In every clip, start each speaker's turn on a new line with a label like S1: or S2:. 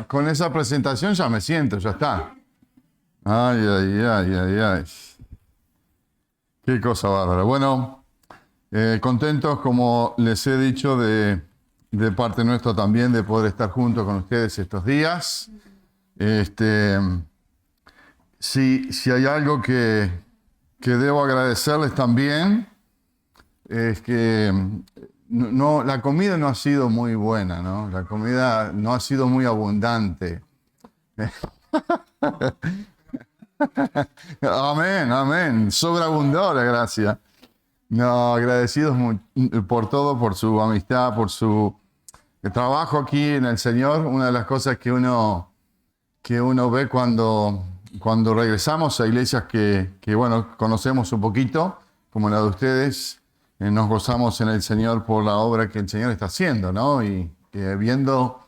S1: Con esa presentación ya me siento, ya está. Ay, ay, ay, ay, ay. Qué cosa bárbara. Bueno, contentos, como les he dicho, de parte nuestra también, de poder estar junto con ustedes estos días. Si hay algo que debo agradecerles también, es que la comida no ha sido muy buena, ¿no? La comida no ha sido muy abundante. Amén, amén. Sobreabundó la gracia. No, agradecidos por todo, por su amistad, por su trabajo aquí en el Señor. Una de las cosas que uno ve cuando regresamos a iglesias que bueno, conocemos un poquito, como la de ustedes, nos gozamos en el Señor por la obra que el Señor está haciendo, ¿no? Y viendo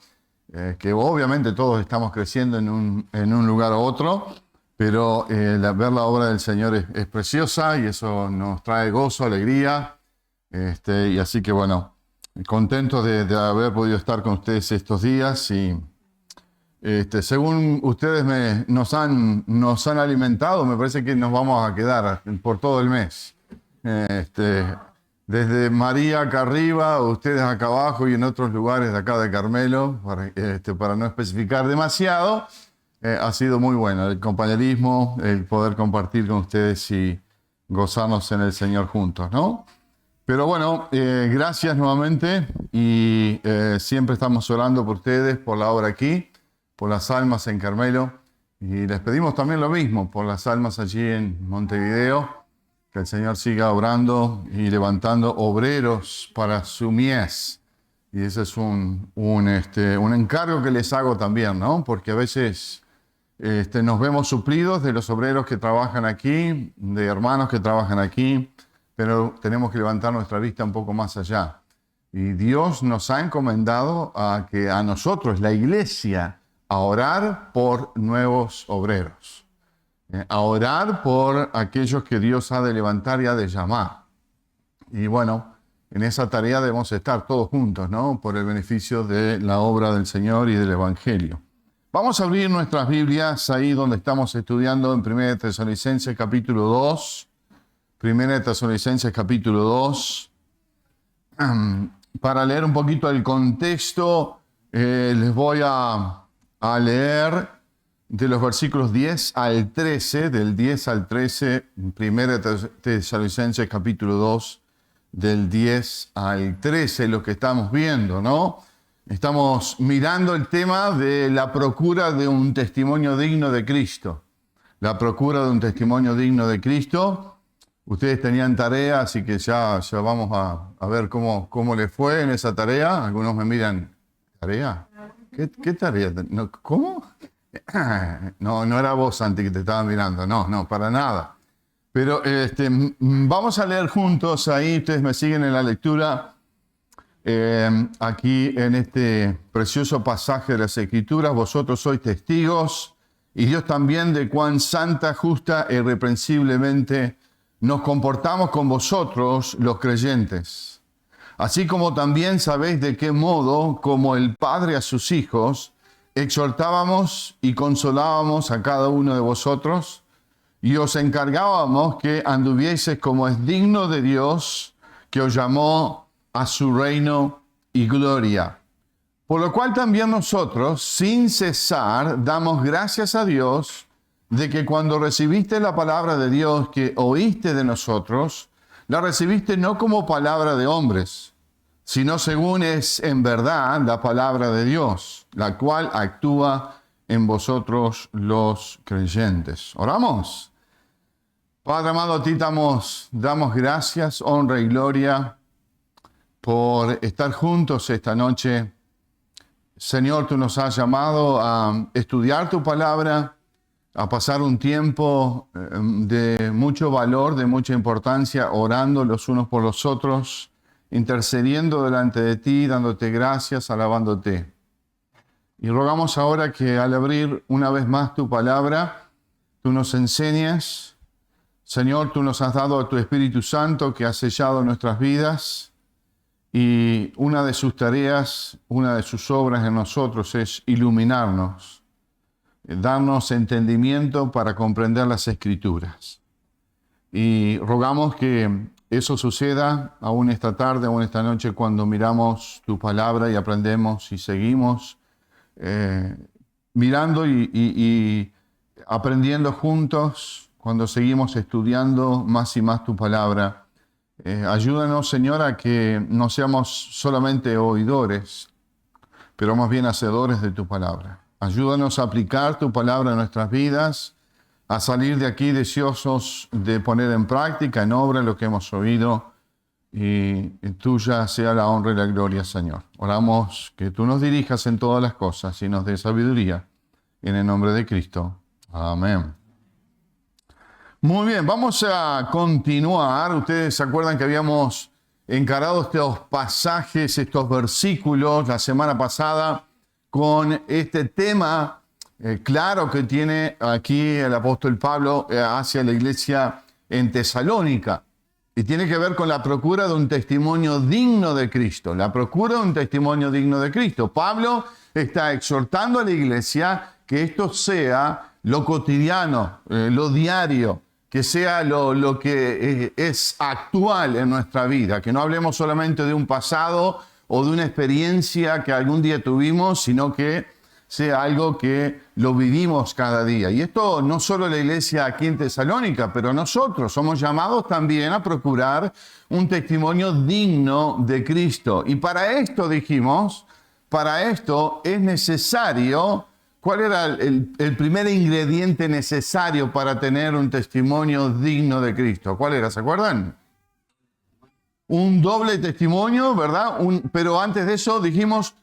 S1: que obviamente todos estamos creciendo en un lugar u otro, pero ver la obra del Señor es preciosa y eso nos trae gozo, alegría. Y así que bueno, contentos de haber podido estar con ustedes estos días y según ustedes nos han alimentado, me parece que nos vamos a quedar por todo el mes. Desde María acá arriba, ustedes acá abajo y en otros lugares de acá de Carmelo, para no especificar demasiado, ha sido muy bueno el compañerismo, el poder compartir con ustedes y gozarnos en el Señor juntos, ¿no? Pero bueno, gracias nuevamente y siempre estamos orando por ustedes, por la obra aquí, por las almas en Carmelo y les pedimos también lo mismo por las almas allí en Montevideo, que el Señor siga obrando y levantando obreros para su mies. Y ese es un encargo que les hago también, ¿no? Porque a veces nos vemos suplidos de los obreros que trabajan aquí, de hermanos que trabajan aquí, pero tenemos que levantar nuestra vista un poco más allá. Y Dios nos ha encomendado a nosotros, la iglesia, a orar por nuevos obreros. A orar por aquellos que Dios ha de levantar y ha de llamar. Y bueno, en esa tarea debemos estar todos juntos, ¿no? Por el beneficio de la obra del Señor y del Evangelio. Vamos a abrir nuestras Biblias ahí donde estamos estudiando en 1 Tesalonicenses capítulo 2. 1 Tesalonicenses capítulo 2. Para leer un poquito el contexto, les voy a leer de los versículos 10 al 13, del 10 al 13, 1 Tesalonicenses capítulo 2, del 10 al 13, lo que estamos viendo, ¿no? Estamos mirando el tema de la procura de un testimonio digno de Cristo. La procura de un testimonio digno de Cristo. Ustedes tenían tarea, así que ya vamos a ver cómo les fue en esa tarea. Algunos me miran, ¿tarea? ¿Qué tarea? No, ¿cómo? No era vos, Santi, que te estaba mirando. No, para nada. Pero vamos a leer juntos ahí. Ustedes me siguen en la lectura. Aquí en este precioso pasaje de las Escrituras. Vosotros sois testigos. Y Dios también de cuán santa, justa e irreprensiblemente nos comportamos con vosotros, los creyentes. Así como también sabéis de qué modo, como el Padre a sus hijos, exhortábamos y consolábamos a cada uno de vosotros y os encargábamos que anduvieseis como es digno de Dios, que os llamó a su reino y gloria. Por lo cual también nosotros, sin cesar, damos gracias a Dios de que cuando recibiste la palabra de Dios que oíste de nosotros, la recibiste no como palabra de hombres, sino según es en verdad la palabra de Dios, la cual actúa en vosotros los creyentes. ¿Oramos? Padre amado, a ti damos gracias, honra y gloria por estar juntos esta noche. Señor, tú nos has llamado a estudiar tu palabra, a pasar un tiempo de mucho valor, de mucha importancia, orando los unos por los otros, intercediendo delante de ti, dándote gracias, alabándote. Y rogamos ahora que al abrir una vez más tu palabra, tú nos enseñes. Señor, tú nos has dado a tu Espíritu Santo que ha sellado nuestras vidas Y una de sus tareas, una de sus obras en nosotros es iluminarnos, darnos entendimiento para comprender las Escrituras. Y rogamos que eso suceda aún esta tarde, aún esta noche, cuando miramos tu palabra y aprendemos y seguimos mirando y aprendiendo juntos, cuando seguimos estudiando más y más tu palabra. Ayúdanos, Señor, a que no seamos solamente oidores, pero más bien hacedores de tu palabra. Ayúdanos a aplicar tu palabra en nuestras vidas, a salir de aquí deseosos de poner en práctica, en obra, lo que hemos oído. Y tuya sea la honra y la gloria, Señor. Oramos que tú nos dirijas en todas las cosas y nos des sabiduría. En el nombre de Cristo. Amén. Muy bien, vamos a continuar. Ustedes se acuerdan que habíamos encarado estos pasajes, estos versículos la semana pasada con este tema claro que tiene aquí el apóstol Pablo hacia la iglesia en Tesalónica. Y tiene que ver con la procura de un testimonio digno de Cristo. La procura de un testimonio digno de Cristo. Pablo está exhortando a la iglesia que esto sea lo cotidiano, lo diario, que sea lo que es actual en nuestra vida, que no hablemos solamente de un pasado o de una experiencia que algún día tuvimos, sino que sea algo que lo vivimos cada día. Y esto no solo la iglesia aquí en Tesalónica, pero nosotros somos llamados también a procurar un testimonio digno de Cristo. Y para esto dijimos, para esto es necesario. ¿Cuál era el primer ingrediente necesario para tener un testimonio digno de Cristo? ¿Cuál era? ¿Se acuerdan? Un doble testimonio, ¿verdad? Pero antes de eso dijimos,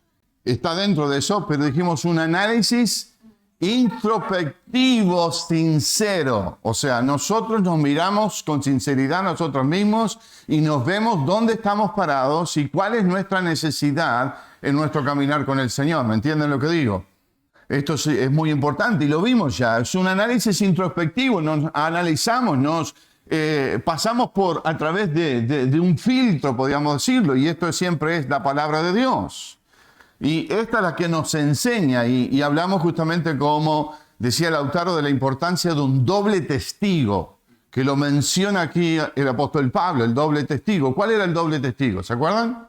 S1: está dentro de eso, pero dijimos un análisis introspectivo sincero. O sea, nosotros nos miramos con sinceridad a nosotros mismos y nos vemos dónde estamos parados y cuál es nuestra necesidad en nuestro caminar con el Señor. ¿Me entienden lo que digo? Esto es muy importante y lo vimos ya. Es un análisis introspectivo. Nos analizamos, pasamos a través de un filtro, podríamos decirlo, y esto siempre es la palabra de Dios. Y esta es la que nos enseña, y hablamos justamente, como decía Lautaro, de la importancia de un doble testigo, que lo menciona aquí el apóstol Pablo, el doble testigo. ¿Cuál era el doble testigo? ¿Se acuerdan?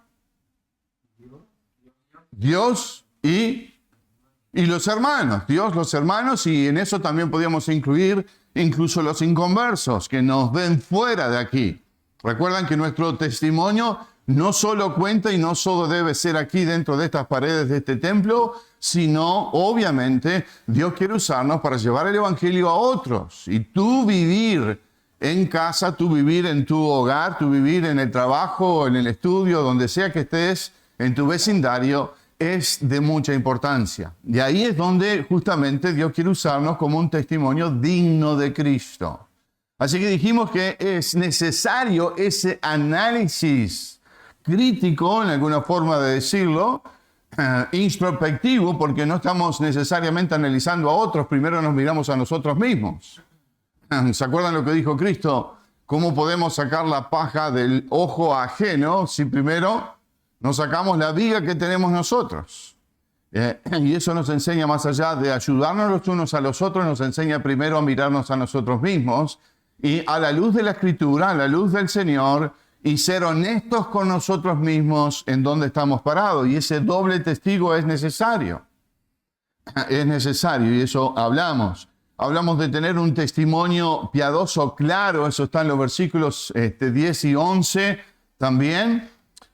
S1: Dios y los hermanos. Dios, los hermanos, y en eso también podíamos incluir incluso los inconversos, que nos ven fuera de aquí. Recuerdan que nuestro testimonio no solo cuenta y no solo debe ser aquí dentro de estas paredes de este templo, sino, obviamente, Dios quiere usarnos para llevar el evangelio a otros. Y tú vivir en casa, tú vivir en tu hogar, tú vivir en el trabajo, en el estudio, donde sea que estés, en tu vecindario, es de mucha importancia. Y ahí es donde justamente Dios quiere usarnos como un testimonio digno de Cristo. Así que dijimos que es necesario ese análisis crítico, en alguna forma de decirlo, introspectivo, porque no estamos necesariamente analizando a otros, primero nos miramos a nosotros mismos. ¿Se acuerdan lo que dijo Cristo? ¿Cómo podemos sacar la paja del ojo ajeno si primero nos sacamos la viga que tenemos nosotros? Y eso nos enseña, más allá de ayudarnos los unos a los otros, nos enseña primero a mirarnos a nosotros mismos y a la luz de la Escritura, a la luz del Señor, y ser honestos con nosotros mismos en dónde estamos parados. Y ese doble testigo es necesario. Es necesario, y eso hablamos. Hablamos de tener un testimonio piadoso claro, eso está en los versículos 10 y 11 también,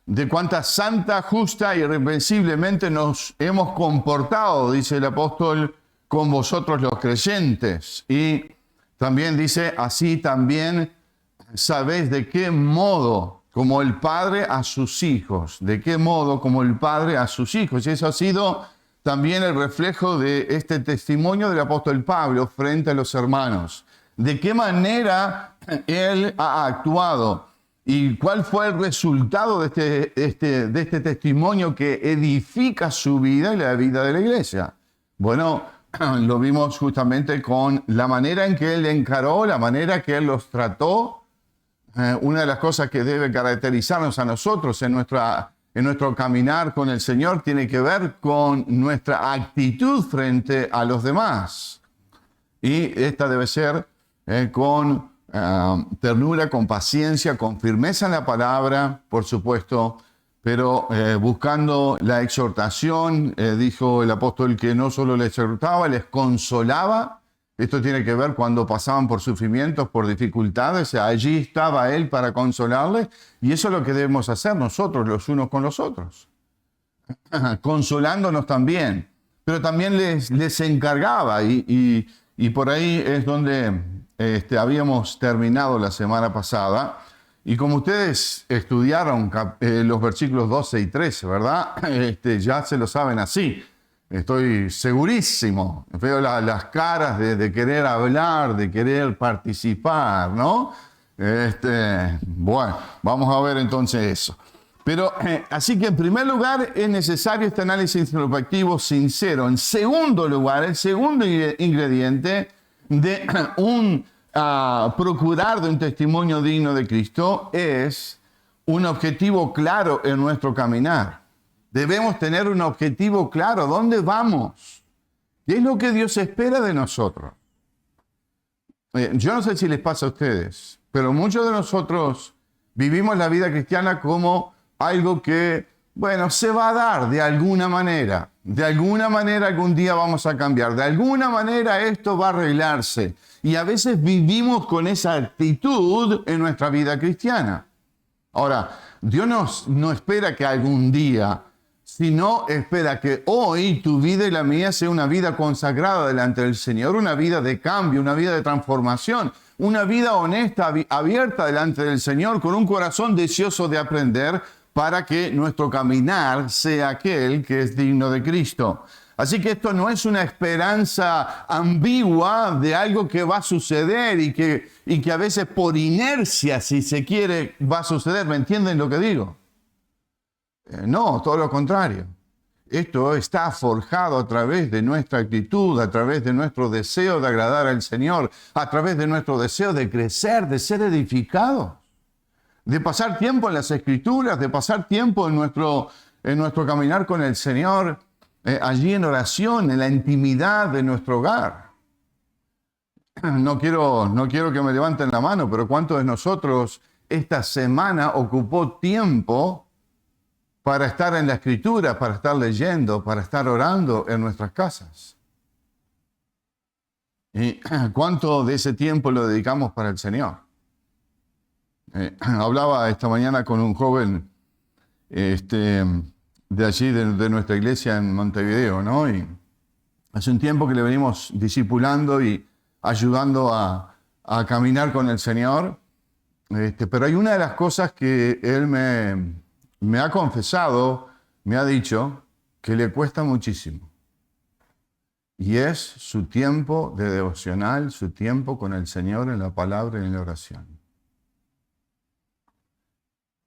S1: de cuánta santa, justa y irreprensiblemente nos hemos comportado, dice el apóstol, con vosotros los creyentes. Y también dice, así también sabéis de qué modo, como el Padre a sus hijos, de qué modo, como el Padre a sus hijos. Y eso ha sido también el reflejo de este testimonio del apóstol Pablo frente a los hermanos. De qué manera él ha actuado y cuál fue el resultado de este testimonio que edifica su vida y la vida de la iglesia. Bueno, lo vimos justamente con la manera en que él encaró, la manera que él los trató. Una de las cosas que debe caracterizarnos a nosotros en nuestra en nuestro caminar con el Señor tiene que ver con nuestra actitud frente a los demás. Y esta debe ser con ternura, con paciencia, con firmeza en la palabra, por supuesto, pero buscando la exhortación. Dijo el apóstol que no solo les exhortaba, les consolaba. Esto tiene que ver cuando pasaban por sufrimientos, por dificultades. Allí estaba Él para consolarles. Y eso es lo que debemos hacer nosotros, los unos con los otros. Consolándonos también. Pero también les encargaba. Y por ahí es donde habíamos terminado la semana pasada. Y como ustedes estudiaron los versículos 12 y 13, ¿verdad? Ya se lo saben así. Estoy segurísimo. Veo las caras de querer hablar, de querer participar, ¿no? Bueno, vamos a ver entonces eso. Pero así que en primer lugar es necesario este análisis introspectivo sincero. En segundo lugar, el segundo ingrediente de procurar de un testimonio digno de Cristo es un objetivo claro en nuestro caminar. Debemos tener un objetivo claro. ¿Dónde vamos? ¿Qué es lo que Dios espera de nosotros? Yo no sé si les pasa a ustedes, pero muchos de nosotros vivimos la vida cristiana como algo que, bueno, se va a dar de alguna manera. De alguna manera algún día vamos a cambiar. De alguna manera esto va a arreglarse. Y a veces vivimos con esa actitud en nuestra vida cristiana. Ahora, Dios no espera que algún día, sino espera que hoy tu vida y la mía sea una vida consagrada delante del Señor, una vida de cambio, una vida de transformación, una vida honesta, abierta delante del Señor, con un corazón deseoso de aprender para que nuestro caminar sea aquel que es digno de Cristo. Así que esto no es una esperanza ambigua de algo que va a suceder y que a veces por inercia, si se quiere, va a suceder. ¿Me entienden lo que digo? No, todo lo contrario. Esto está forjado a través de nuestra actitud, a través de nuestro deseo de agradar al Señor, a través de nuestro deseo de crecer, de ser edificados, de pasar tiempo en las Escrituras, de pasar tiempo en nuestro caminar con el Señor, allí en oración, en la intimidad de nuestro hogar. No quiero que me levanten la mano, pero ¿cuántos de nosotros esta semana ocupó tiempo para estar en la Escritura, para estar leyendo, para estar orando en nuestras casas? ¿Y cuánto de ese tiempo lo dedicamos para el Señor? Hablaba esta mañana con un joven de allí, de nuestra iglesia en Montevideo, ¿no? Y hace un tiempo que le venimos discipulando y ayudando a caminar con el Señor. Pero hay una de las cosas que él me ha confesado, me ha dicho, que le cuesta muchísimo. Y es su tiempo de devocional, su tiempo con el Señor en la palabra y en la oración.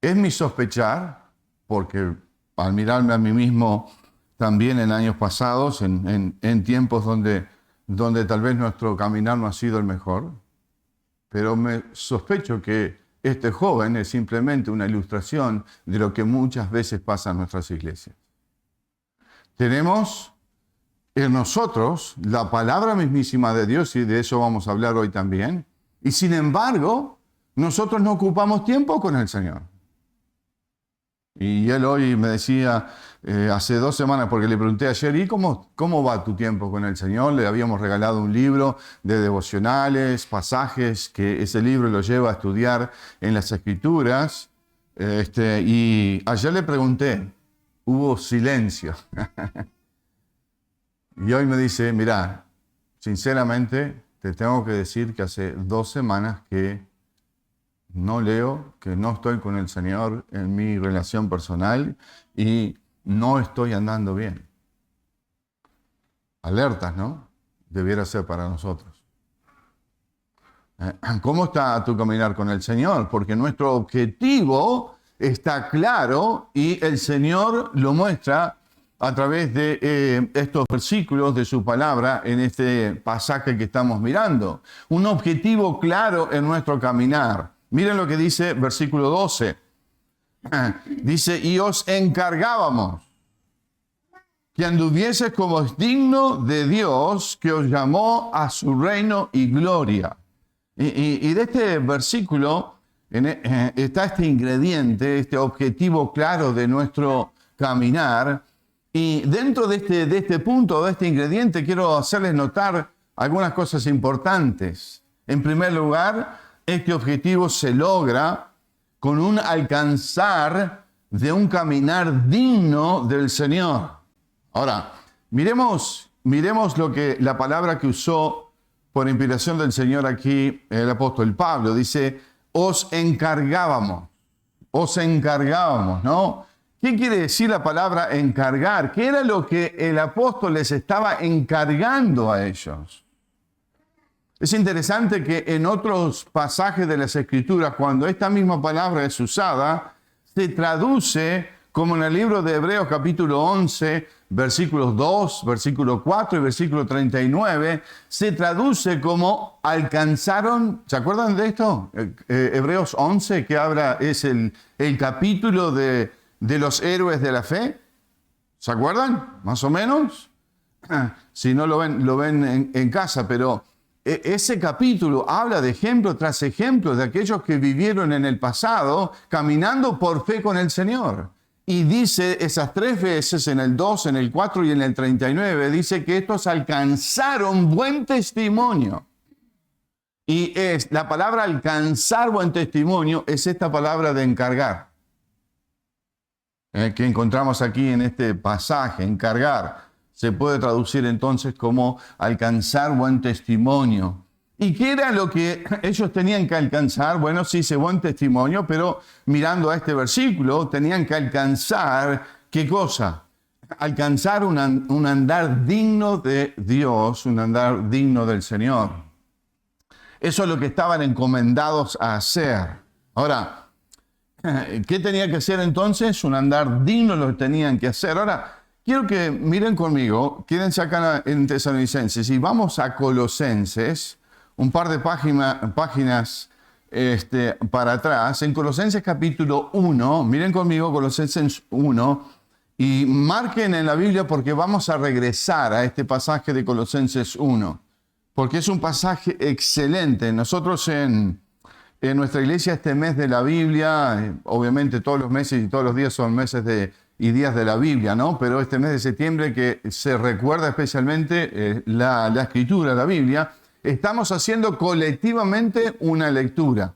S1: Es mi sospechar, porque al mirarme a mí mismo también en años pasados, en tiempos donde tal vez nuestro caminar no ha sido el mejor, pero me sospecho que este joven es simplemente una ilustración de lo que muchas veces pasa en nuestras iglesias. Tenemos en nosotros la palabra mismísima de Dios, y de eso vamos a hablar hoy también, y sin embargo, nosotros no ocupamos tiempo con el Señor. Y él hoy me decía, hace 2 semanas, porque le pregunté ayer, ¿y cómo va tu tiempo con el Señor? Le habíamos regalado un libro de devocionales, pasajes, que ese libro lo lleva a estudiar en las Escrituras. Y ayer le pregunté, hubo silencio. Y hoy me dice, mira, sinceramente te tengo que decir que hace 2 semanas que no leo, que no estoy con el Señor en mi relación personal y no estoy andando bien. Alertas, ¿no? Debiera ser para nosotros. ¿Cómo está tu caminar con el Señor? Porque nuestro objetivo está claro y el Señor lo muestra a través de estos versículos de su palabra en este pasaje que estamos mirando. Un objetivo claro en nuestro caminar. Miren lo que dice versículo 12. Dice, y os encargábamos que anduvieses como es digno de Dios que os llamó a su reino y gloria. Y de este versículo está este ingrediente, este objetivo claro de nuestro caminar. Y dentro de este punto, de este ingrediente, quiero hacerles notar algunas cosas importantes. En primer lugar, este objetivo se logra con un alcanzar de un caminar digno del Señor. Ahora, miremos lo que la palabra que usó por inspiración del Señor aquí el apóstol Pablo. Dice, os encargábamos, ¿no? ¿Qué quiere decir la palabra encargar? ¿Qué era lo que el apóstol les estaba encargando a ellos? Es interesante que en otros pasajes de las Escrituras, cuando esta misma palabra es usada, se traduce como en el libro de Hebreos capítulo 11, versículos 2, versículo 4 y versículo 39, se traduce como alcanzaron. ¿Se acuerdan de esto? Hebreos 11, que es el capítulo de los héroes de la fe. ¿Se acuerdan? Más o menos. Si no lo ven en casa, pero ese capítulo habla de ejemplo tras ejemplo de aquellos que vivieron en el pasado caminando por fe con el Señor. Y dice esas 3 veces, en el 2, en el 4 y en el 39, dice que estos alcanzaron buen testimonio. Y la palabra alcanzar buen testimonio es esta palabra de encargar, que encontramos aquí en este pasaje. Encargar se puede traducir entonces como alcanzar buen testimonio. ¿Y qué era lo que ellos tenían que alcanzar? Bueno, sí, ese buen testimonio, pero mirando a este versículo, tenían que alcanzar, ¿qué cosa? Alcanzar un andar digno de Dios, un andar digno del Señor. Eso es lo que estaban encomendados a hacer. Ahora, ¿qué tenía que hacer entonces? Un andar digno lo tenían que hacer. Ahora, quiero que miren conmigo, quédense acá en Tesalonicenses y vamos a Colosenses, un par de páginas para atrás. En Colosenses capítulo 1, miren conmigo Colosenses 1 y marquen en la Biblia porque vamos a regresar a este pasaje de Colosenses 1, porque es un pasaje excelente. Nosotros en nuestra iglesia este mes de la Biblia, obviamente todos los meses y todos los días son meses y días de la Biblia, ¿no? Pero este mes de septiembre que se recuerda especialmente la escritura, la Biblia, estamos haciendo colectivamente una lectura.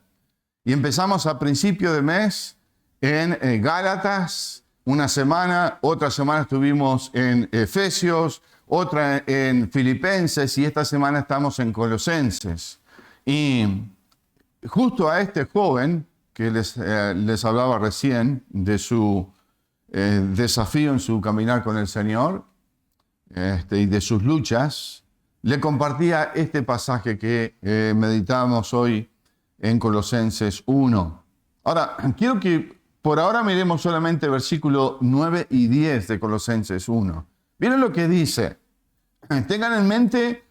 S1: Y empezamos a principio de mes en Gálatas, una semana, otra semana estuvimos en Efesios, otra en Filipenses y esta semana estamos en Colosenses. Y justo a este joven que les hablaba recién de su desafío en su caminar con el Señor y de sus luchas, le compartía este pasaje que meditamos hoy en Colosenses 1. Ahora, quiero que por ahora miremos solamente versículos 9 y 10 de Colosenses 1. Miren lo que dice. Tengan en mente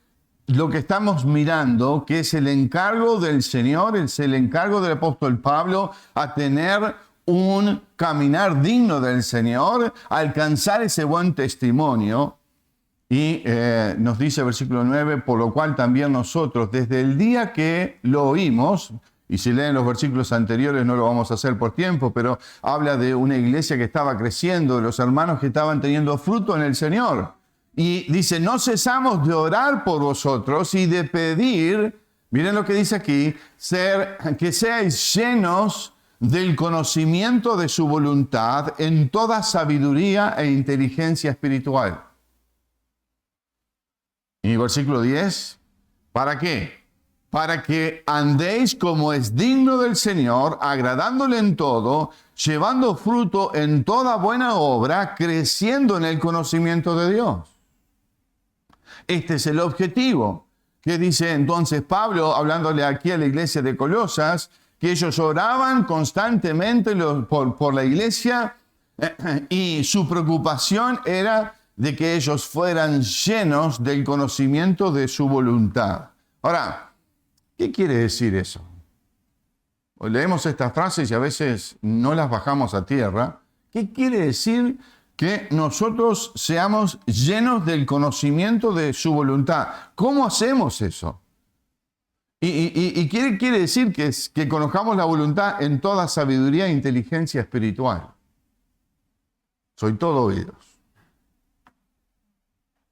S1: lo que estamos mirando, que es el encargo del Señor, es el encargo del apóstol Pablo a tener un caminar digno del Señor, a alcanzar ese buen testimonio. Y nos dice versículo 9, por lo cual también nosotros, desde el día que lo oímos, y si leen los versículos anteriores no lo vamos a hacer por tiempo, pero habla de una iglesia que estaba creciendo, de los hermanos que estaban teniendo fruto en el Señor. Y dice, no cesamos de orar por vosotros y de pedir, miren lo que dice aquí, que seáis llenos del conocimiento de su voluntad en toda sabiduría e inteligencia espiritual. Y versículo 10, ¿para qué? Para que andéis como es digno del Señor, agradándole en todo, llevando fruto en toda buena obra, creciendo en el conocimiento de Dios. Este es el objetivo. ¿Qué dice entonces Pablo, hablándole aquí a la iglesia de Colosas? Que ellos oraban constantemente por la iglesia y su preocupación era de que ellos fueran llenos del conocimiento de su voluntad. Ahora, ¿qué quiere decir eso? Leemos estas frases y a veces no las bajamos a tierra. ¿Qué quiere decir que nosotros seamos llenos del conocimiento de su voluntad? ¿Cómo hacemos eso? ¿Y qué quiere decir que conozcamos la voluntad en toda sabiduría e inteligencia espiritual? Soy todo oídos.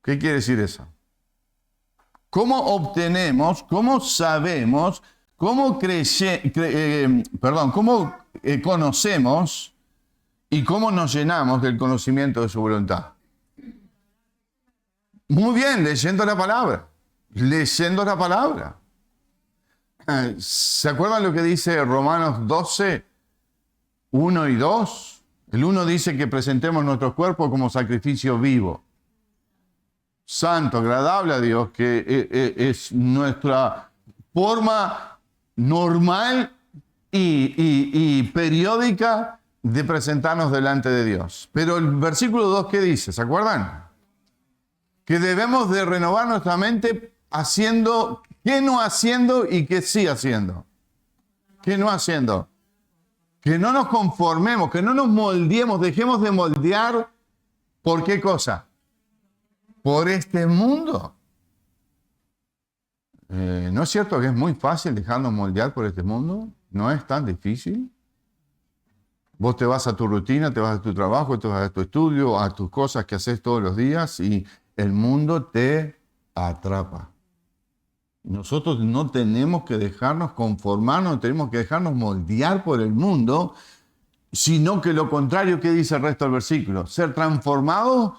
S1: ¿Qué quiere decir eso? ¿Cómo obtenemos, cómo sabemos, cómo conocemos y cómo nos llenamos del conocimiento de su voluntad? Muy bien, leyendo la palabra. Leyendo la palabra. ¿Se acuerdan lo que dice Romanos 12, 1 y 2? El 1 dice que presentemos nuestro cuerpo como sacrificio vivo, santo, agradable a Dios, que es nuestra forma normal y periódica de presentarnos delante de Dios. Pero el versículo 2, ¿qué dice? ¿Se acuerdan? Que debemos de renovar nuestra mente haciendo, ¿qué no haciendo y qué sí haciendo? ¿Qué no haciendo? Que no nos conformemos, que no nos moldeemos, dejemos de moldear. ¿Por qué cosa? Por este mundo. ¿No es cierto que es muy fácil dejarnos moldear por este mundo? ¿No es tan difícil? Vos te vas a tu rutina, te vas a tu trabajo, te vas a tu estudio, a tus cosas que haces todos los días y el mundo te atrapa. Nosotros no tenemos que dejarnos conformar, no tenemos que dejarnos moldear por el mundo, sino que lo contrario, ¿qué dice el resto del versículo? Ser transformados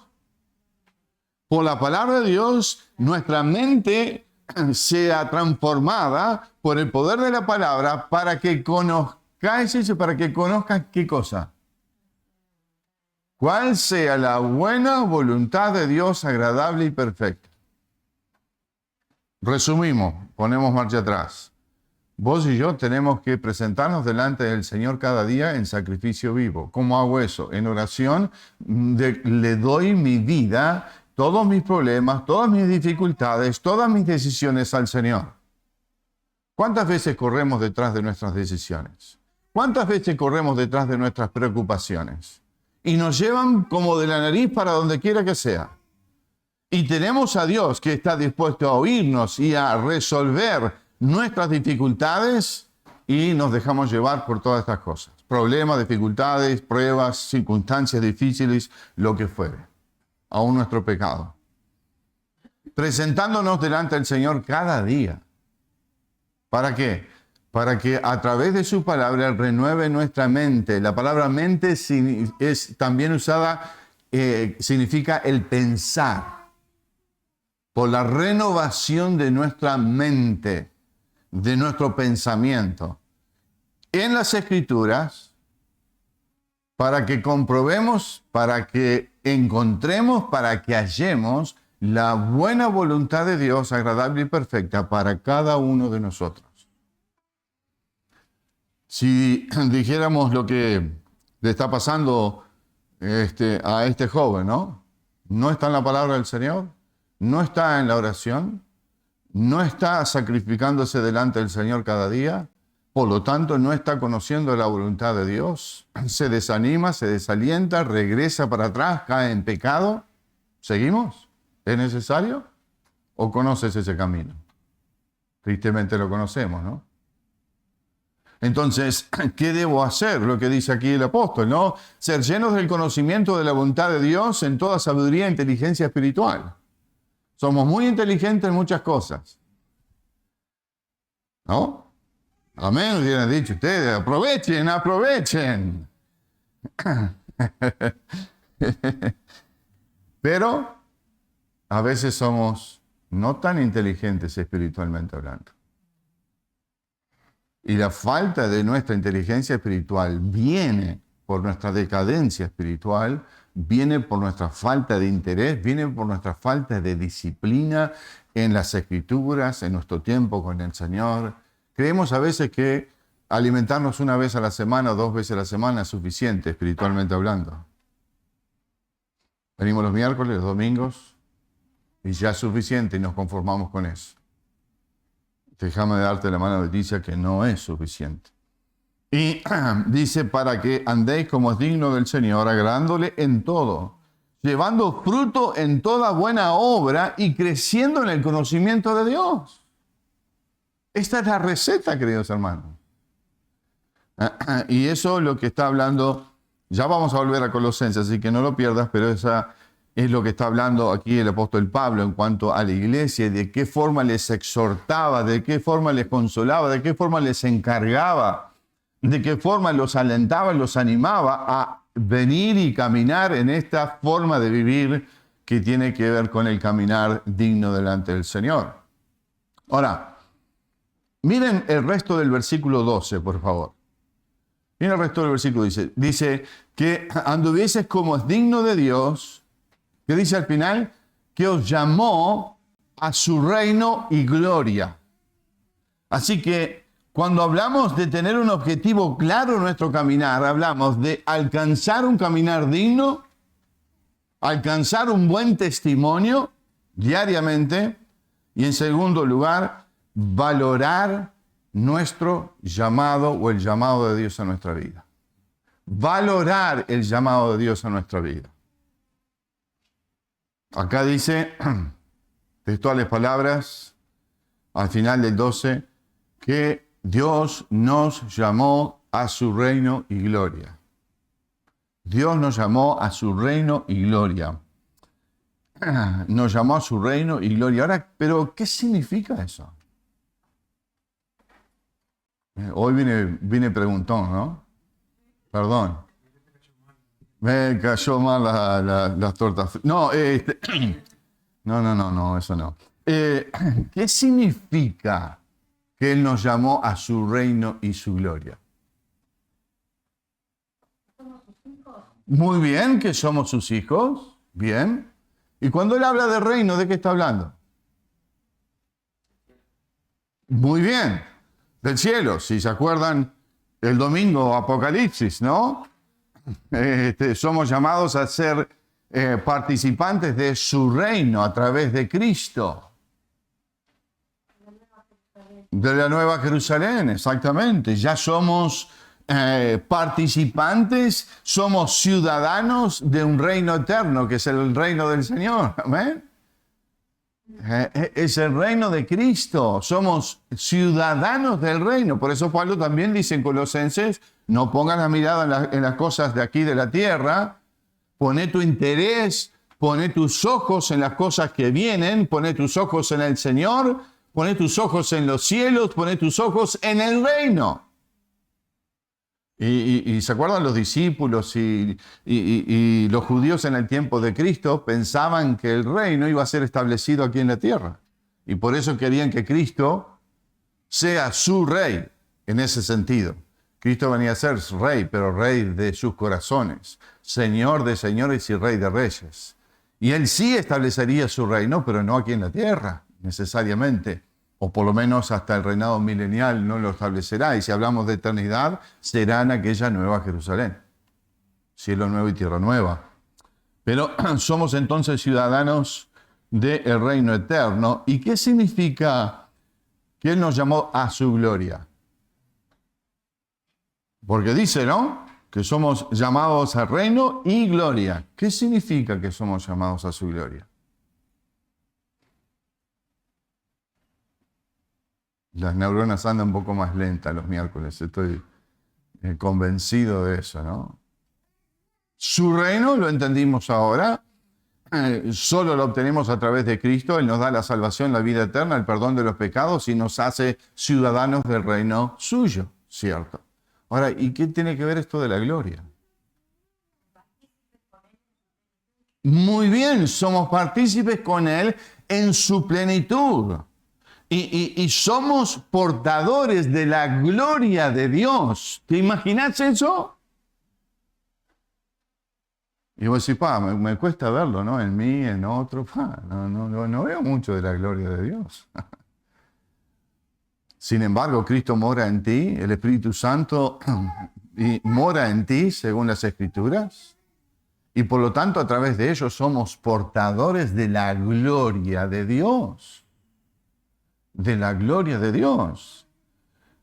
S1: por la palabra de Dios, nuestra mente sea transformada por el poder de la palabra para que conozcáis, para que conozcan ¿qué cosa? ¿Cuál sea la buena voluntad de Dios agradable y perfecta? Resumimos, ponemos marcha atrás. Vos y yo tenemos que presentarnos delante del Señor cada día en sacrificio vivo. ¿Cómo hago eso? En oración le doy mi vida, todos mis problemas, todas mis dificultades, todas mis decisiones al Señor. ¿Cuántas veces corremos detrás de nuestras decisiones? ¿Cuántas veces corremos detrás de nuestras preocupaciones? Y nos llevan como de la nariz para donde quiera que sea. Y tenemos a Dios que está dispuesto a oírnos y a resolver nuestras dificultades y nos dejamos llevar por todas estas cosas. Problemas, dificultades, pruebas, circunstancias difíciles, lo que fuere. Aún nuestro pecado. Presentándonos delante del Señor cada día. ¿Para qué? Para que a través de su palabra renueve nuestra mente. La palabra mente es también usada, significa el pensar. Por la renovación de nuestra mente, de nuestro pensamiento. En las Escrituras, para que comprobemos, para que encontremos, para que hallemos la buena voluntad de Dios, agradable y perfecta para cada uno de nosotros. Si dijéramos lo que le está pasando a este joven, ¿no? ¿No está en la palabra del Señor? ¿No está en la oración? ¿No está sacrificándose delante del Señor cada día? Por lo tanto, no está conociendo la voluntad de Dios. Se desanima, se desalienta, regresa para atrás, cae en pecado. ¿Seguimos? ¿Es necesario? ¿O conoces ese camino? Tristemente lo conocemos, ¿no? Entonces, ¿qué debo hacer? Lo que dice aquí el apóstol, ¿no? Ser llenos del conocimiento de la voluntad de Dios en toda sabiduría e inteligencia espiritual. Somos muy inteligentes en muchas cosas. ¿No? Amén, hubieran dicho ustedes. Aprovechen, aprovechen. Pero a veces somos no tan inteligentes espiritualmente hablando. Y la falta de nuestra inteligencia espiritual viene por nuestra decadencia espiritual, viene por nuestra falta de interés, viene por nuestra falta de disciplina en las Escrituras, en nuestro tiempo con el Señor. Creemos a veces que alimentarnos una vez a la semana o 2 veces a la semana es suficiente espiritualmente hablando. Venimos los miércoles, los domingos, y ya es suficiente y nos conformamos con eso. Déjame darte la mala noticia que no es suficiente. Y dice, para que andéis como es digno del Señor, agradándole en todo, llevando fruto en toda buena obra y creciendo en el conocimiento de Dios. Esta es la receta, queridos hermanos. Y eso es lo que está hablando, ya vamos a volver a Colosenses, así que no lo pierdas, pero esa es lo que está hablando aquí el apóstol Pablo en cuanto a la iglesia, de qué forma les exhortaba, de qué forma les consolaba, de qué forma les encargaba, de qué forma los alentaba, los animaba a venir y caminar en esta forma de vivir que tiene que ver con el caminar digno delante del Señor. Ahora, miren el resto del versículo 12, por favor. Miren el resto del versículo, dice que anduvieses como es digno de Dios, que dice al final, que os llamó a su reino y gloria. Así que cuando hablamos de tener un objetivo claro en nuestro caminar, hablamos de alcanzar un caminar digno, alcanzar un buen testimonio diariamente y en segundo lugar, valorar nuestro llamado o el llamado de Dios a nuestra vida. Valorar el llamado de Dios a nuestra vida. Acá dice, textuales palabras, al final del 12, que Dios nos llamó a su reino y gloria. Dios nos llamó a su reino y gloria. Nos llamó a su reino y gloria. Ahora, ¿pero qué significa eso? Hoy vine preguntón, ¿no? Perdón. Me cayó mal las tortas. No, no, eso no. ¿Qué significa que Él nos llamó a su reino y su gloria? Muy bien, que somos sus hijos. Bien. Y cuando Él habla de reino, ¿de qué está hablando? Muy bien. Del cielo, si se acuerdan, el domingo Apocalipsis, ¿no? Somos llamados a ser participantes de su reino a través de Cristo. De la Nueva Jerusalén, exactamente. Ya somos participantes, somos ciudadanos de un reino eterno, que es el reino del Señor. ¿Amén? Es el reino de Cristo, somos ciudadanos del reino. Por eso Pablo también dice en Colosenses, no pongas la mirada en las cosas de aquí de la tierra, poné tu interés, poné tus ojos en las cosas que vienen, poné tus ojos en el Señor, poné tus ojos en los cielos, poné tus ojos en el reino. Y ¿se acuerdan los discípulos y los judíos en el tiempo de Cristo pensaban que el reino iba a ser establecido aquí en la tierra? Y por eso querían que Cristo sea su rey en ese sentido. Cristo venía a ser rey, pero rey de sus corazones, señor de señores y rey de reyes. Y Él sí establecería su reino, pero no aquí en la tierra, necesariamente. O por lo menos hasta el reinado milenial no lo establecerá. Y si hablamos de eternidad, será en aquella nueva Jerusalén. Cielo nuevo y tierra nueva. Pero somos entonces ciudadanos del reino eterno. ¿Y qué significa que Él nos llamó a su gloria? Porque dice, ¿no? Que somos llamados al reino y gloria. ¿Qué significa que somos llamados a su gloria? Las neuronas andan un poco más lentas los miércoles, estoy convencido de eso, ¿no? Su reino, lo entendimos ahora, solo lo obtenemos a través de Cristo. Él nos da la salvación, la vida eterna, el perdón de los pecados y nos hace ciudadanos del reino suyo, ¿cierto? Ahora, ¿y qué tiene que ver esto de la gloria? Muy bien, somos partícipes con Él en su plenitud. Y somos portadores de la gloria de Dios. ¿Te imaginas eso? Y vos decís, me cuesta verlo, ¿no? En mí, en otro. No veo mucho de la gloria de Dios. Sin embargo, Cristo mora en ti, el Espíritu Santo y mora en ti, según las Escrituras. Y por lo tanto, a través de ellos somos portadores de la gloria de Dios. De la gloria de Dios.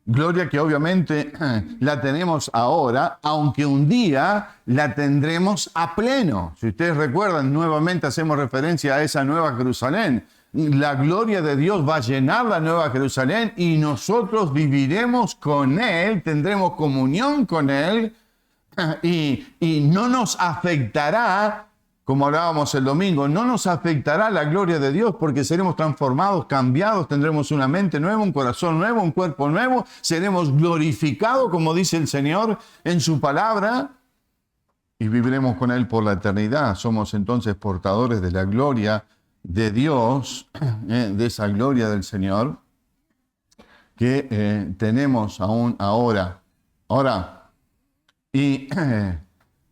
S1: Gloria que obviamente la tenemos ahora, aunque un día la tendremos a pleno. Si ustedes recuerdan, nuevamente hacemos referencia a esa nueva Jerusalén. La gloria de Dios va a llenar la nueva Jerusalén y nosotros viviremos con Él, tendremos comunión con Él y no nos afectará, como hablábamos el domingo, no nos afectará la gloria de Dios porque seremos transformados, cambiados, tendremos una mente nueva, un corazón nuevo, un cuerpo nuevo, seremos glorificados, como dice el Señor en su palabra, y viviremos con Él por la eternidad. Somos entonces portadores de la gloria de Dios, de esa gloria del Señor que tenemos aún ahora. Ahora, y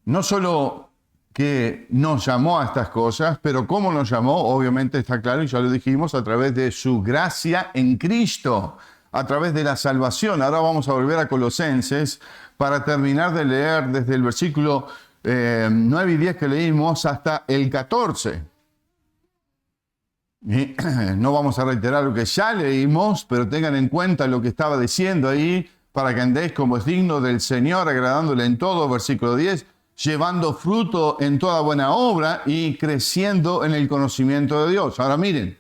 S1: no solo que nos llamó a estas cosas, pero cómo nos llamó, obviamente está claro, y ya lo dijimos, a través de su gracia en Cristo, a través de la salvación. Ahora vamos a volver a Colosenses para terminar de leer desde el versículo 9 y 10 que leímos hasta el 14. Y no vamos a reiterar lo que ya leímos, pero tengan en cuenta lo que estaba diciendo ahí, para que andéis como es digno del Señor, agradándole en todo, versículo 10, llevando fruto en toda buena obra y creciendo en el conocimiento de Dios. Ahora miren,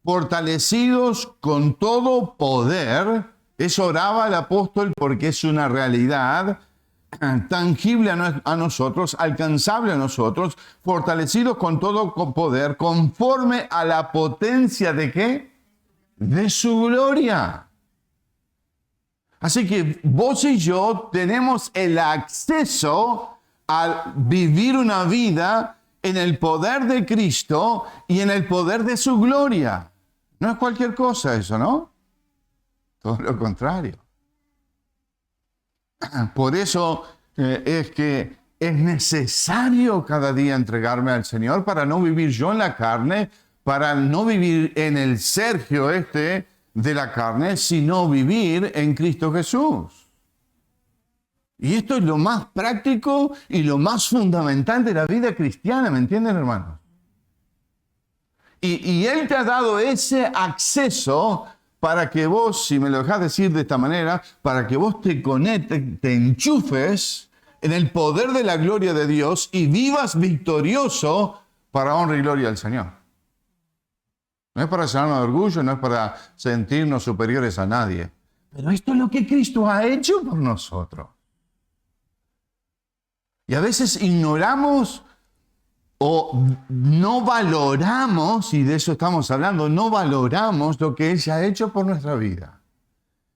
S1: fortalecidos con todo poder, eso oraba el apóstol porque es una realidad tangible a nosotros, alcanzable a nosotros, fortalecidos con todo poder, conforme a la potencia de ¿qué? De su gloria. Así que vos y yo tenemos el acceso a vivir una vida en el poder de Cristo y en el poder de su gloria. No es cualquier cosa eso, ¿no? Todo lo contrario. Por eso es que es necesario cada día entregarme al Señor para no vivir yo en la carne, para no vivir en el Sergio de la carne, sino vivir en Cristo Jesús. Y esto es lo más práctico y lo más fundamental de la vida cristiana, ¿me entienden, hermanos? Y Él te ha dado ese acceso para que vos, si me lo dejás decir de esta manera, para que vos te conectes, te enchufes en el poder de la gloria de Dios y vivas victorioso para honra y gloria al Señor. No es para llenarnos de orgullo, no es para sentirnos superiores a nadie. Pero esto es lo que Cristo ha hecho por nosotros. Y a veces ignoramos o no valoramos, y de eso estamos hablando, no valoramos lo que Él ya ha hecho por nuestra vida.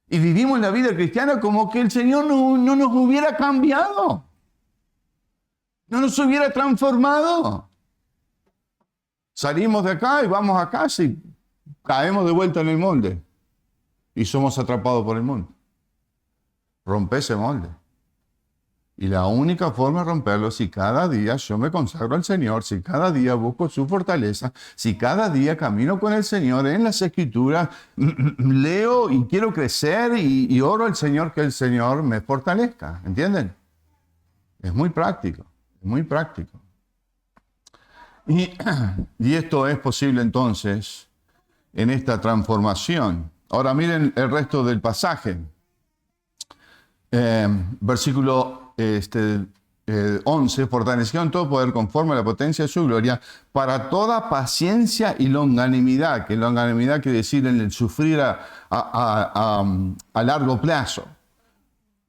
S1: Y vivimos la vida cristiana como que el Señor no nos hubiera cambiado, no nos hubiera transformado. Salimos de acá y vamos a casa y caemos de vuelta en el molde. Y somos atrapados por el molde. Rompe ese molde. Y la única forma de romperlo es si cada día yo me consagro al Señor, si cada día busco su fortaleza, si cada día camino con el Señor en las Escrituras, leo y quiero crecer y oro al Señor que el Señor me fortalezca. ¿Entienden? Es muy práctico, es muy práctico. Y esto es posible entonces en esta transformación. Ahora miren el resto del pasaje. Versículo 11, fortaleció en todo poder conforme a la potencia de su gloria, para toda paciencia y longanimidad, que longanimidad quiere decir en el sufrir a largo plazo.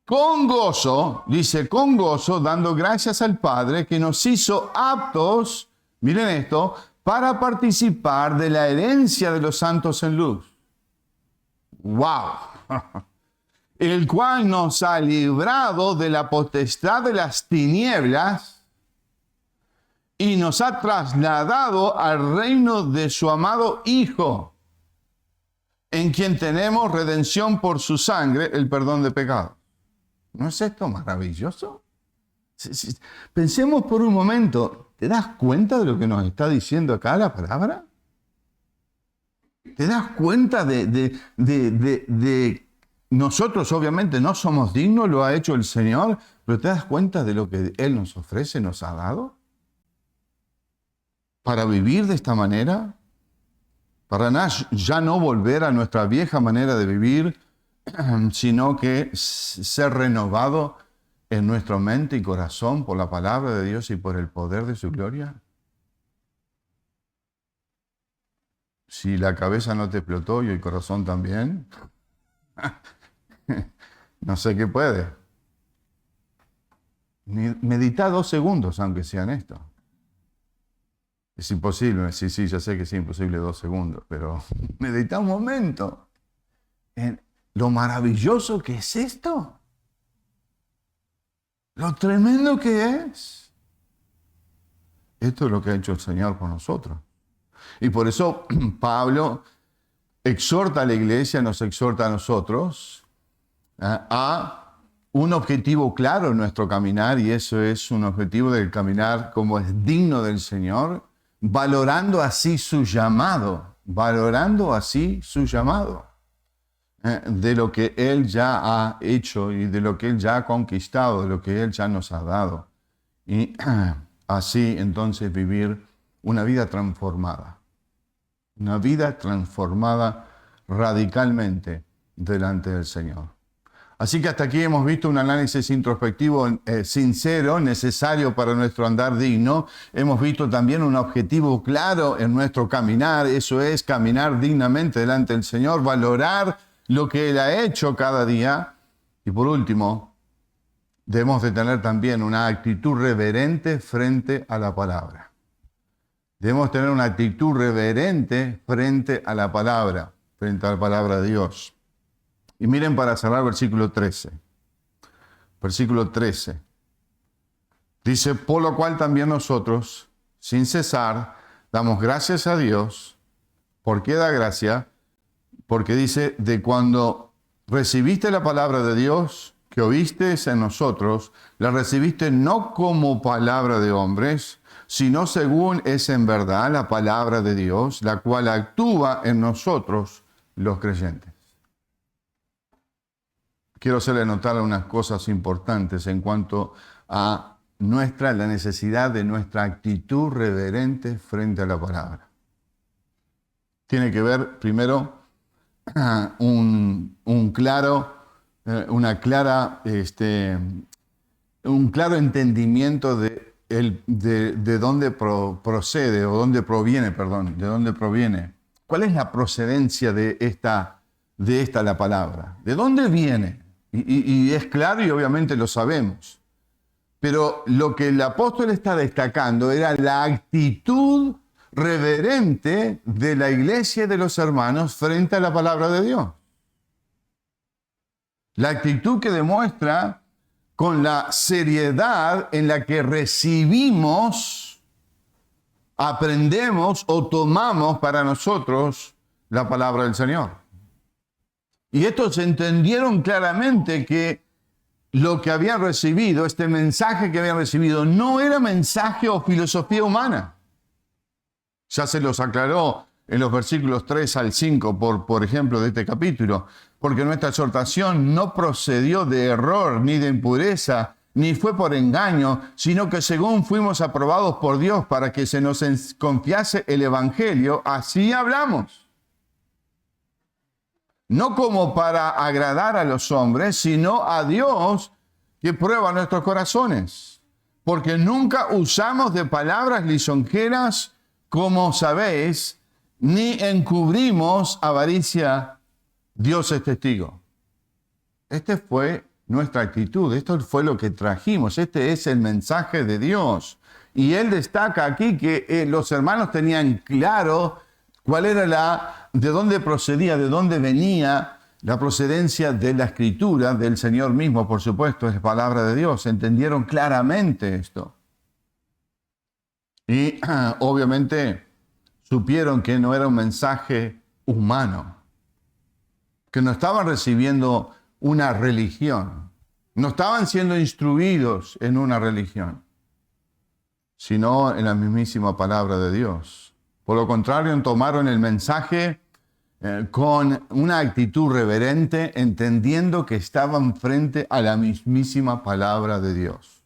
S1: Con gozo, dice, con gozo, dando gracias al Padre que nos hizo aptos, miren esto, para participar de la herencia de los santos en luz. ¡Wow! El cual nos ha librado de la potestad de las tinieblas y nos ha trasladado al reino de su amado Hijo, en quien tenemos redención por su sangre, el perdón de pecados. ¿No es esto maravilloso? Pensemos por un momento, ¿te das cuenta de lo que nos está diciendo acá la palabra? ¿Te das cuenta de nosotros obviamente no somos dignos, lo ha hecho el Señor, pero te das cuenta de lo que Él nos ofrece, nos ha dado? Para vivir de esta manera, para ya no volver a nuestra vieja manera de vivir, sino que ser renovado en nuestra mente y corazón por la palabra de Dios y por el poder de su gloria. Si la cabeza no te explotó y el corazón también, no sé qué puede. Medita 2 segundos, aunque sean esto. Es imposible, sí, ya sé que es imposible 2 segundos, pero medita un momento en lo maravilloso que es esto. Lo tremendo que es. Esto es lo que ha hecho el Señor por nosotros. Y por eso Pablo exhorta a la iglesia, nos exhorta a nosotros a un objetivo claro en nuestro caminar, y eso es un objetivo del caminar como es digno del Señor, valorando así su llamado, de lo que Él ya ha hecho y de lo que Él ya ha conquistado, de lo que Él ya nos ha dado. Y así entonces vivir una vida transformada radicalmente delante del Señor. Así que hasta aquí hemos visto un análisis introspectivo sincero, necesario para nuestro andar digno. Hemos visto también un objetivo claro en nuestro caminar, eso es caminar dignamente delante del Señor, valorar lo que Él ha hecho cada día. Y por último, debemos de tener también una actitud reverente frente a la palabra. Debemos tener una actitud reverente frente a la palabra de Dios. Y miren, para cerrar, versículo 13. Versículo 13. Dice, por lo cual también nosotros, sin cesar, damos gracias a Dios. ¿Por qué da gracia? Porque dice, de cuando recibiste la palabra de Dios, que oíste en nosotros, la recibiste no como palabra de hombres, sino según es en verdad la palabra de Dios, la cual actúa en nosotros los creyentes. Quiero hacerle notar unas cosas importantes en cuanto a la necesidad de nuestra actitud reverente frente a la palabra. Tiene que ver, primero, un claro entendimiento de dónde procede, o de dónde proviene. ¿Cuál es la procedencia de esta la palabra? ¿De dónde viene? Y es claro y obviamente lo sabemos. Pero lo que el apóstol está destacando era la actitud reverente de la iglesia y de los hermanos frente a la palabra de Dios. La actitud que demuestra con la seriedad en la que recibimos, aprendemos o tomamos para nosotros la palabra del Señor. Y estos entendieron claramente que lo que habían recibido, este mensaje que habían recibido, no era mensaje o filosofía humana. Ya se los aclaró en los versículos 3 al 5, por ejemplo, de este capítulo, porque nuestra exhortación no procedió de error ni de impureza, ni fue por engaño, sino que según fuimos aprobados por Dios para que se nos confiase el Evangelio, así hablamos. No como para agradar a los hombres, sino a Dios que prueba nuestros corazones. Porque nunca usamos de palabras lisonjeras, como sabéis, ni encubrimos avaricia. Dios es testigo. Esta fue nuestra actitud, esto fue lo que trajimos, este es el mensaje de Dios. Y él destaca aquí que los hermanos tenían claro cuál era de dónde procedía, de dónde venía la procedencia de la Escritura, del Señor mismo, por supuesto, es palabra de Dios. Entendieron claramente esto. Y obviamente supieron que no era un mensaje humano, que no estaban recibiendo una religión, no estaban siendo instruidos en una religión, sino en la mismísima palabra de Dios. Por lo contrario, tomaron el mensaje con una actitud reverente, entendiendo que estaban frente a la mismísima palabra de Dios.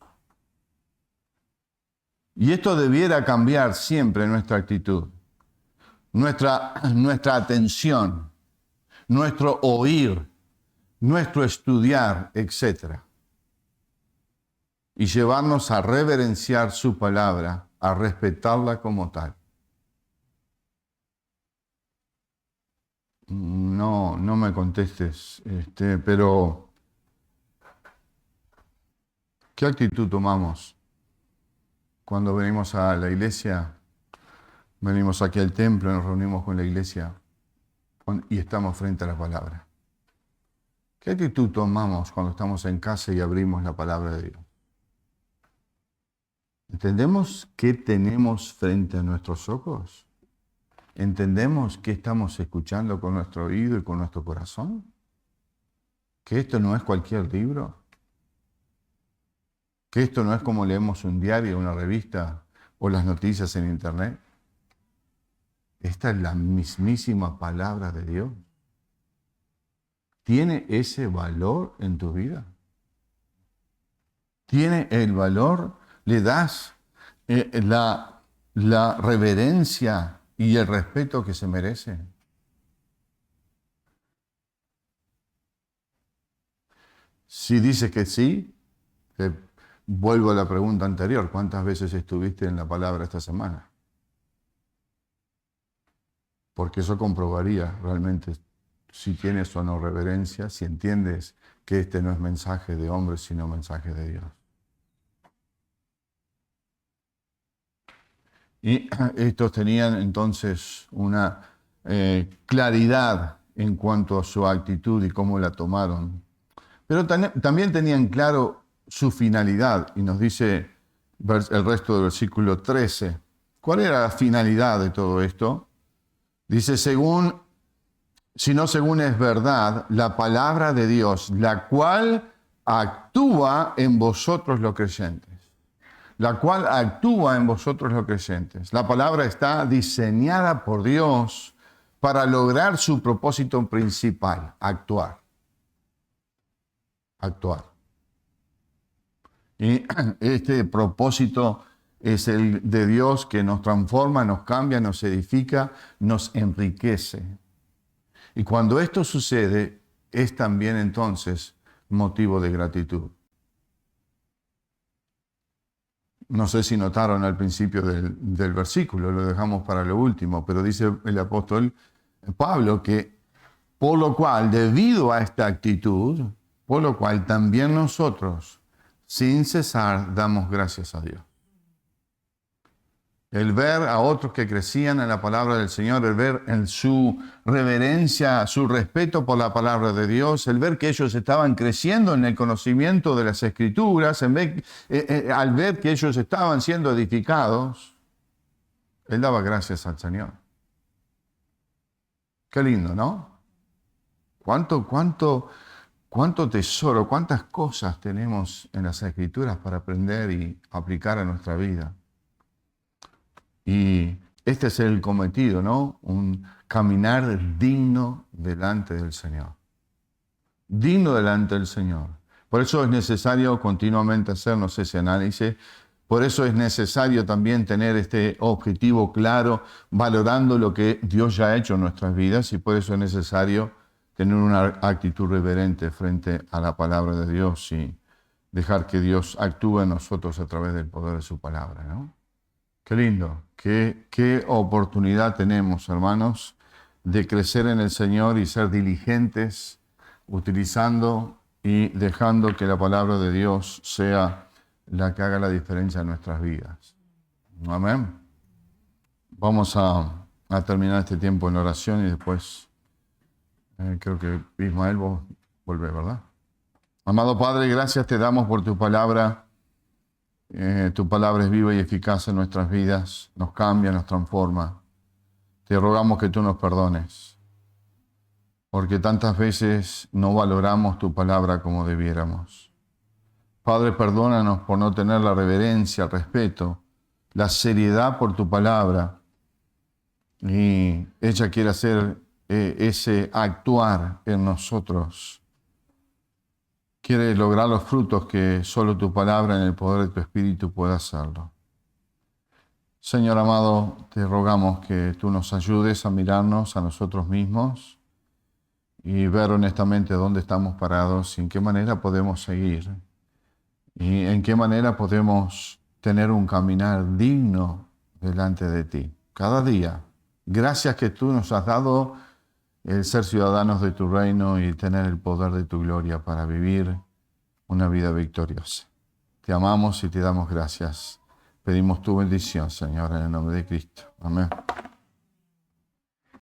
S1: Y esto debiera cambiar siempre nuestra actitud, nuestra atención, nuestro oír, nuestro estudiar, etc. Y llevarnos a reverenciar su palabra, a respetarla como tal. No me contestes, pero ¿qué actitud tomamos cuando venimos a la iglesia? Venimos aquí al templo, nos reunimos con la iglesia y estamos frente a la palabra. ¿Qué actitud tomamos cuando estamos en casa y abrimos la palabra de Dios? ¿Entendemos qué tenemos frente a nuestros ojos? ¿Entendemos qué estamos escuchando con nuestro oído y con nuestro corazón? ¿Que esto no es cualquier libro? ¿Que esto no es como leemos un diario, una revista o las noticias en internet? Esta es la mismísima palabra de Dios. ¿Tiene ese valor en tu vida? ¿Tiene el valor? ¿Le das la reverencia y el respeto que se merece? Si dices que sí, te vuelvo a la pregunta anterior. ¿Cuántas veces estuviste en la palabra esta semana? Porque eso comprobaría realmente si tienes o no reverencia, si entiendes que este no es mensaje de hombres, sino mensaje de Dios. Y estos tenían entonces una claridad en cuanto a su actitud y cómo la tomaron. Pero también tenían claro su finalidad, y nos dice el resto del versículo 13. ¿Cuál era la finalidad de todo esto? Dice, según es verdad, la palabra de Dios, la cual actúa en vosotros los creyentes. La cual actúa en vosotros los creyentes. La palabra está diseñada por Dios para lograr su propósito principal, actuar. Actuar. Y este propósito es el de Dios que nos transforma, nos cambia, nos edifica, nos enriquece. Y cuando esto sucede, es también entonces motivo de gratitud. No sé si notaron al principio del versículo, lo dejamos para lo último, pero dice el apóstol Pablo que por lo cual, debido a esta actitud, por lo cual también nosotros, sin cesar, damos gracias a Dios. El ver a otros que crecían en la palabra del Señor, el ver en su reverencia, su respeto por la palabra de Dios, el ver que ellos estaban creciendo en el conocimiento de las Escrituras, al ver que ellos estaban siendo edificados, él daba gracias al Señor. Qué lindo, ¿no? ¿Cuánto tesoro, cuántas cosas tenemos en las Escrituras para aprender y aplicar a nuestra vida? Y este es el cometido, ¿no? Un caminar digno delante del Señor. Digno delante del Señor. Por eso es necesario continuamente hacernos ese análisis. Por eso es necesario también tener este objetivo claro, valorando lo que Dios ya ha hecho en nuestras vidas. Y por eso es necesario tener una actitud reverente frente a la palabra de Dios y dejar que Dios actúe en nosotros a través del poder de su palabra, ¿no? Qué lindo, qué oportunidad tenemos, hermanos, de crecer en el Señor y ser diligentes, utilizando y dejando que la palabra de Dios sea la que haga la diferencia en nuestras vidas. Amén. Vamos a terminar este tiempo en oración y después creo que Ismael vos volvés, ¿verdad? Amado Padre, gracias te damos por tu palabra. Tu palabra es viva y eficaz en nuestras vidas, nos cambia, nos transforma. Te rogamos que tú nos perdones, porque tantas veces no valoramos tu palabra como debiéramos. Padre, perdónanos por no tener la reverencia, el respeto, la seriedad por tu palabra. Y ella quiere hacer ese actuar en nosotros. Quiere lograr los frutos que solo tu palabra en el poder de tu Espíritu puede hacerlo. Señor amado, te rogamos que tú nos ayudes a mirarnos a nosotros mismos y ver honestamente dónde estamos parados y en qué manera podemos seguir y en qué manera podemos tener un caminar digno delante de ti. Cada día, gracias que tú nos has dado el ser ciudadanos de tu reino y tener el poder de tu gloria para vivir una vida victoriosa. Te amamos y te damos gracias. Pedimos tu bendición, Señor, en el nombre de Cristo. Amén.